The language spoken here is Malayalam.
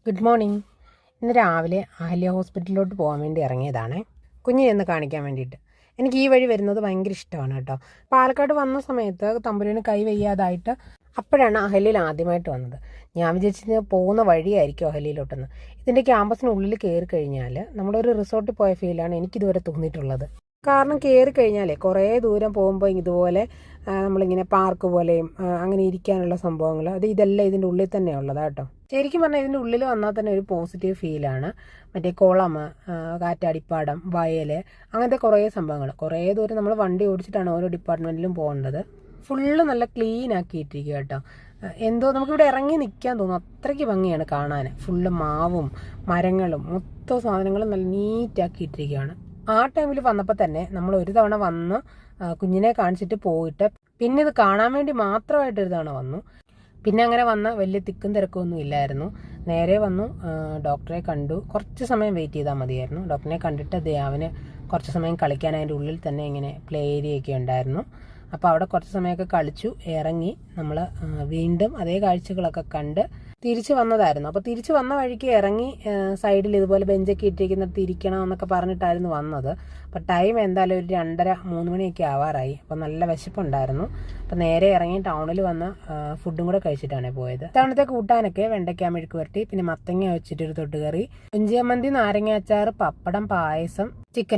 Good morning. ഇന്ന് രാവിലെ അഹല്യ ഹോസ്പിറ്റലിലോട്ട് പോകാൻ വേണ്ടി ഇറങ്ങിയതാണ്, കുഞ്ഞിനെ ഒന്ന് കാണിക്കാൻ വേണ്ടിയിട്ട്. എനിക്ക് ഈ വഴി വരുന്നത് ഭയങ്കര ഇഷ്ടമാണ് കേട്ടോ. പാലക്കാട് വന്ന സമയത്ത് തമ്പുരാന് കൈ വയ്യാതായിട്ട് അപ്പോഴാണ് അഹല്യയിൽ ആദ്യമായിട്ട് വന്നത്. ഞാൻ വിചാരിച്ചത് പോകുന്ന വഴിയായിരിക്കും അഹല്യയിലോട്ടെന്ന്. ഇതിൻ്റെ ക്യാമ്പസിനുള്ളിൽ കയറി കഴിഞ്ഞാൽ നമ്മളൊരു റിസോർട്ടിൽ പോയ ഫീലാണ് എനിക്കിതുവരെ തോന്നിയിട്ടുള്ളത്. കാരണം കയറി കഴിഞ്ഞാലേ കുറേ ദൂരം പോകുമ്പോൾ ഇതുപോലെ നമ്മളിങ്ങനെ പാർക്ക് പോലെയും അങ്ങനെ ഇരിക്കാനുള്ള സംഭവങ്ങൾ ഇതെല്ലാം ഇതിൻ്റെ ഉള്ളിൽ തന്നെ ഉള്ളതാണ് കേട്ടോ. ശരിക്കും പറഞ്ഞാൽ ഇതിൻ്റെ ഉള്ളിൽ വന്നാൽ തന്നെ ഒരു പോസിറ്റീവ് ഫീലാണ്. മറ്റേ കുളം, കാറ്റാടിപ്പാടം, വയൽ, അങ്ങനത്തെ കുറേ സംഭവങ്ങൾ. കുറേ ദൂരം നമ്മൾ വണ്ടി ഓടിച്ചിട്ടാണ് ഓരോ ഡിപ്പാർട്ട്മെൻറ്റിലും പോകേണ്ടത്. ഫുള്ള് നല്ല ക്ലീൻ ആക്കിയിട്ടിരിക്കുക കേട്ടോ. എന്തോ നമുക്കിവിടെ ഇറങ്ങി നിൽക്കാൻ തോന്നും, അത്രയ്ക്ക് ഭംഗിയാണ് കാണാൻ. ഫുള്ള് മാവും മരങ്ങളും മൊത്തം സാധനങ്ങളും നല്ല നീറ്റാക്കിയിട്ടിരിക്കുകയാണ്. ആ ടൈമിൽ വന്നപ്പോൾ തന്നെ നമ്മൾ ഒരു തവണ വന്ന് കുഞ്ഞിനെ കാണിച്ചിട്ട് പോയിട്ട് പിന്നെ ഇത് കാണാൻ വേണ്ടി മാത്രമായിട്ട് ഒരു തവണ വന്നു. പിന്നെ അങ്ങനെ വന്ന വലിയ തിക്കും തിരക്കൊന്നും ഇല്ലായിരുന്നു. നേരെ വന്നു, ഡോക്ടറെ കണ്ടു. കുറച്ച് സമയം വെയിറ്റ് ചെയ്താൽ മതിയായിരുന്നു. ഡോക്ടറിനെ കണ്ടിട്ട് അവന് കുറച്ച് സമയം കളിക്കാൻ അതിൻ്റെ ഉള്ളിൽ തന്നെ ഇങ്ങനെ പ്ലേ ഏരിയയൊക്കെ ഉണ്ടായിരുന്നു. അപ്പോൾ അവിടെ കുറച്ച് സമയമൊക്കെ കളിച്ചു ഇറങ്ങി നമ്മൾ വീണ്ടും അതേ കാഴ്ചകളൊക്കെ കണ്ട് തിരിച്ചു വന്നതായിരുന്നു. അപ്പോൾ തിരിച്ചു വന്ന വഴിക്ക് ഇറങ്ങി സൈഡിൽ ഇതുപോലെ ബെഞ്ചൊക്കെ ഇട്ടിരിക്കുന്നിടത്ത് ഇരിക്കണം എന്നൊക്കെ പറഞ്ഞിട്ടായിരുന്നു വന്നത്. അപ്പോൾ ടൈം എന്തായാലും ഒരു 2:30-3 മണിയൊക്കെ ആവാറായി. അപ്പോൾ നല്ല വിശപ്പുണ്ടായിരുന്നു. അപ്പോൾ നേരെ ഇറങ്ങി ടൗണിൽ വന്ന് ഫുഡും കൂടെ കഴിച്ചിട്ടാണ് പോയത്. തവണത്തെ കൂട്ടാനൊക്കെ വെണ്ടയ്ക്ക മെഴുക്ക് പുരട്ടി, പിന്നെ മത്തങ്ങ വെച്ചിട്ടൊരു തൊട്ടുകറി, ഇഞ്ചിയമ്മന്തി, നാരങ്ങ അച്ചാർ, പപ്പടം, പായസം, ചിക്കൻ